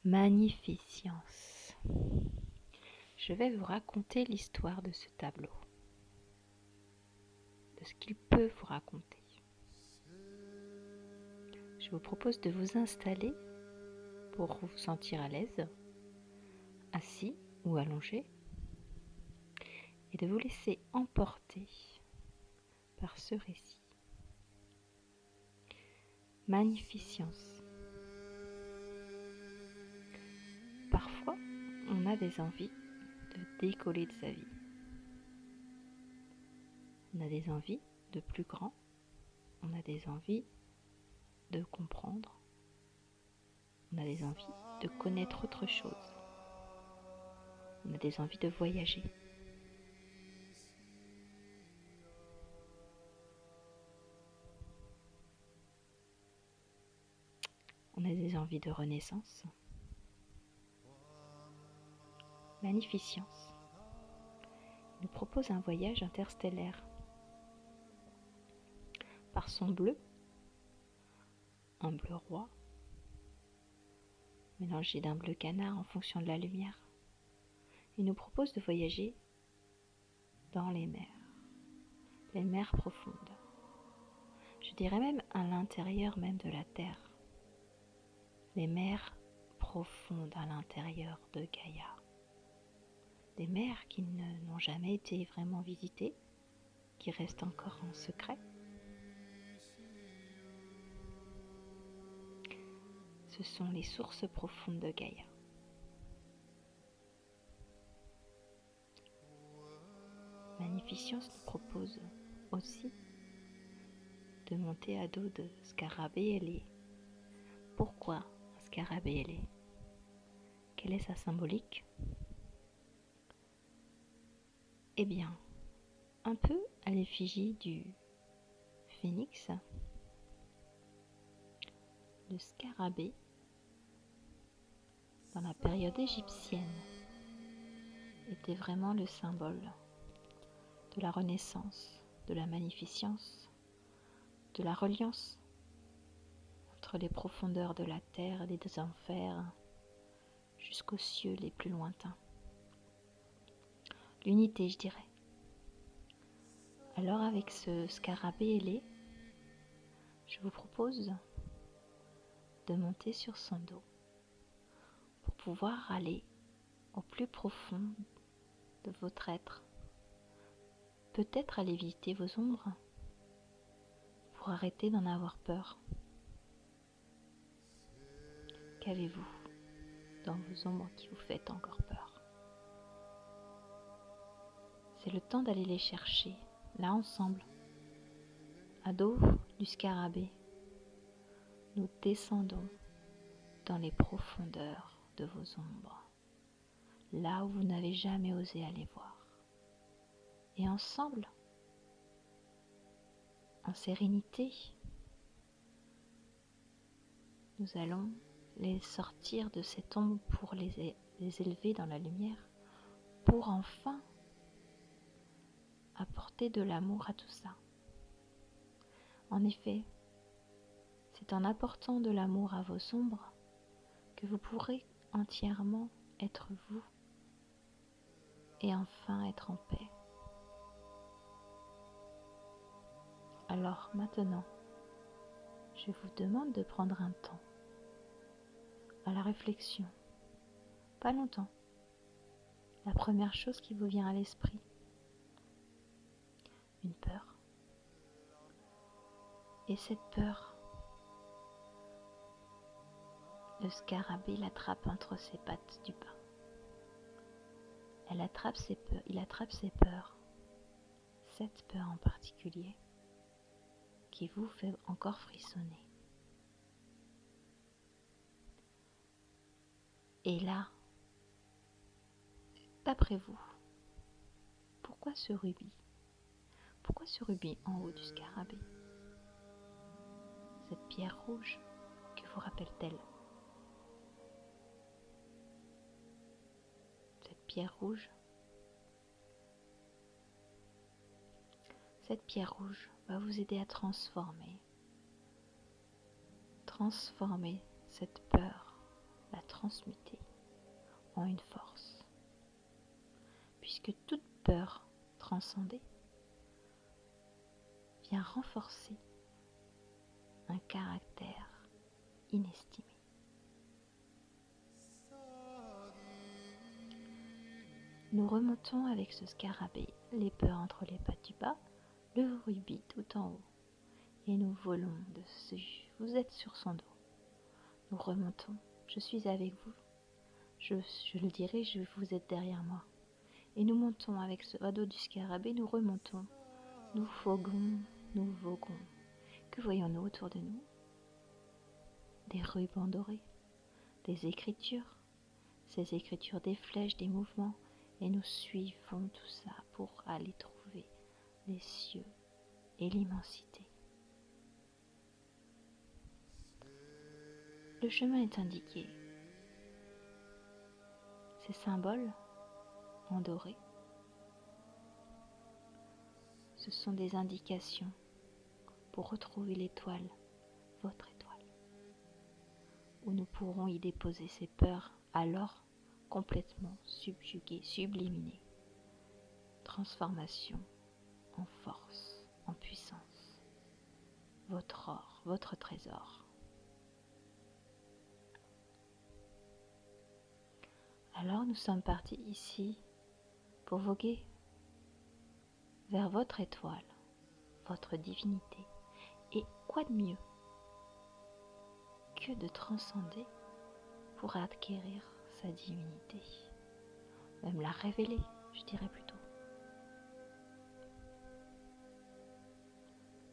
Magnificence. Je vais vous raconter l'histoire de ce tableau, de ce qu'il peut vous raconter. Je vous propose de vous installer pour vous sentir à l'aise, assis ou allongé, et de vous laisser emporter par ce récit. Magnificence. Parfois, on a des envies de décoller de sa vie. On a des envies de plus grand. On a des envies de comprendre. On a des envies de connaître autre chose. On a des envies de voyager. On a des envies de renaissance. Magnificence nous propose un voyage interstellaire. Par son bleu, un bleu roi, mélangé d'un bleu canard en fonction de la lumière, il nous propose de voyager dans les mers profondes. Je dirais même à l'intérieur même de la Terre. Les mers profondes à l'intérieur de Gaïa. Des mers qui n'ont jamais été vraiment visitées, qui restent encore en secret. Ce sont les sources profondes de Gaïa. Magnificence nous propose aussi de monter à dos de scarabée ailé. Pourquoi un scarabée ailé? Quelle est sa symbolique? Eh bien, un peu à l'effigie du phénix, le scarabée, dans la période égyptienne, était vraiment le symbole de la renaissance, de la magnificence, de la reliance entre les profondeurs de la terre et des enfers jusqu'aux cieux les plus lointains. L'unité, je dirais. Alors avec ce scarabée ailé, je vous propose de monter sur son dos pour pouvoir aller au plus profond de votre être. Peut-être aller visiter vos ombres pour arrêter d'en avoir peur. Qu'avez-vous dans vos ombres qui vous fait encore peur? C'est le temps d'aller les chercher, là ensemble. À dos du scarabée, nous descendons dans les profondeurs de vos ombres, là où vous n'avez jamais osé aller voir. Et ensemble, en sérénité, nous allons les sortir de cette ombre pour les élever dans la lumière, pour enfin apporter de l'amour à tout ça. En effet, c'est en apportant de l'amour à vos ombres que vous pourrez entièrement être vous et enfin être en paix. Alors maintenant, je vous demande de prendre un temps à la réflexion, pas longtemps. La première chose qui vous vient à l'esprit, une peur. Et cette peur, le scarabée l'attrape entre ses pattes du bas. Il attrape ses peurs, cette peur en particulier, qui vous fait encore frissonner. Et là, d'après vous, pourquoi ce rubis? Pourquoi ce rubis en haut du scarabée? Cette pierre rouge, que vous rappelle-t-elle? Pierre rouge. Cette pierre rouge va vous aider à transformer cette peur, la transformer transmuter en une force. Puisque toute peur transcendée vient renforcer un caractère inestimé. Nous remontons avec ce scarabée les peurs entre les pattes du bas, le rubis tout en haut, et nous volons dessus. Vous êtes sur son dos. Nous remontons, je suis avec vous. Je le dirige, vous êtes derrière moi. Et nous montons avec ce radeau du scarabée, nous remontons. Nous voguons, nous voguons. Que voyons-nous autour de nous? Des rubans dorés, des écritures. Ces écritures, des flèches, des mouvements. Et nous suivons tout ça pour aller trouver les cieux et l'immensité. Le chemin est indiqué. Ces symboles en doré, ce sont des indications pour retrouver l'étoile, votre étoile, où nous pourrons y déposer ces peurs, alors complètement subjuguées, subliminées. Transformation en force, en puissance. Votre or, votre trésor. Alors nous sommes partis ici pour voguer vers votre étoile, votre divinité. Et quoi de mieux que de transcender pour acquérir sa divinité, même la révéler, je dirais plutôt,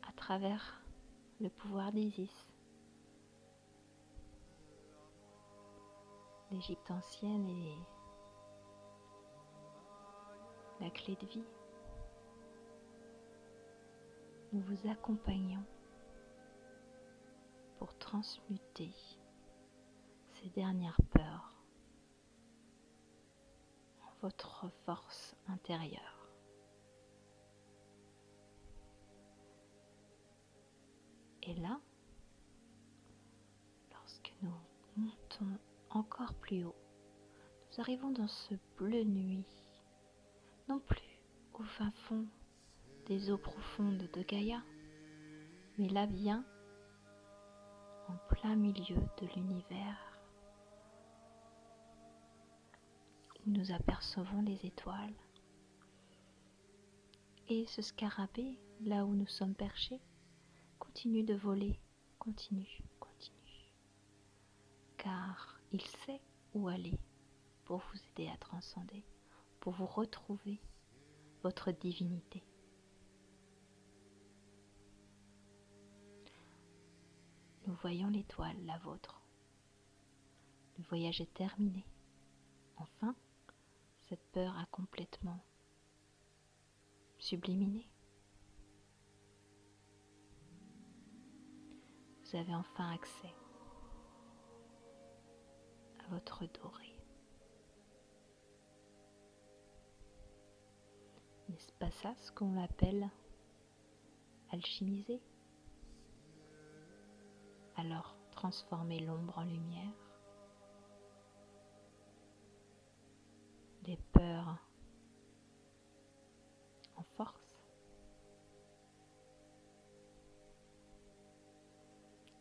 à travers le pouvoir d'Isis, l'Égypte ancienne et la clé de vie. Nous vous accompagnons pour transmuter ces dernières peurs en votre force intérieure. Et là, lorsque nous montons encore plus haut, nous arrivons dans ce bleu nuit, non plus au fin fond des eaux profondes de Gaïa, mais là bien en plein milieu de l'univers, où nous apercevons les étoiles. Et ce scarabée, là où nous sommes perchés, continue de voler, continue, car il sait où aller pour vous aider à transcender, pour vous retrouver votre divinité. Nous voyons l'étoile, la vôtre. Le voyage est terminé. Enfin, cette peur a complètement subliminé. Vous avez enfin accès à votre doré. N'est-ce pas ça ce qu'on appelle alchimiser? Alors, transformez l'ombre en lumière, les peurs en force,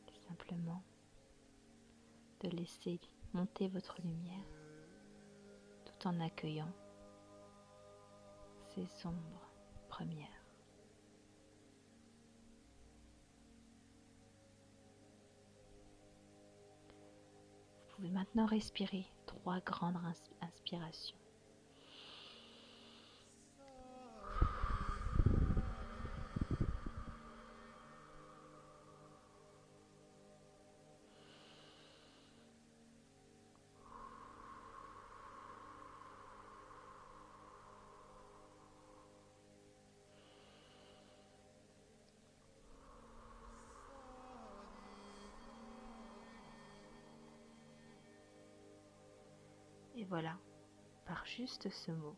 et simplement de laisser monter votre lumière tout en accueillant ces ombres premières. Vous pouvez maintenant respirer 3 grandes inspirations. Et voilà, par juste ce mot,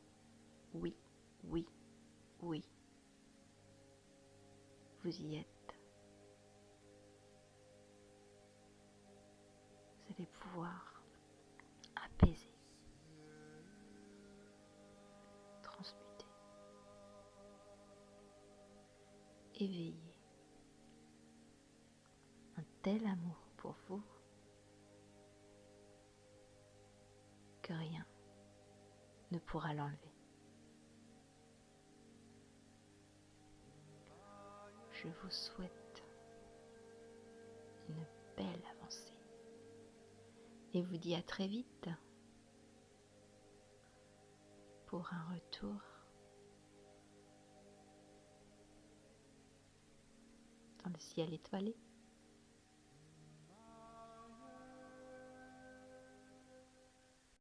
oui, oui, oui, vous y êtes. Vous allez pouvoir éveillé, un tel amour pour vous que rien ne pourra l'enlever. Je vous souhaite une belle avancée et vous dis à très vite pour un retour dans le ciel étoilé.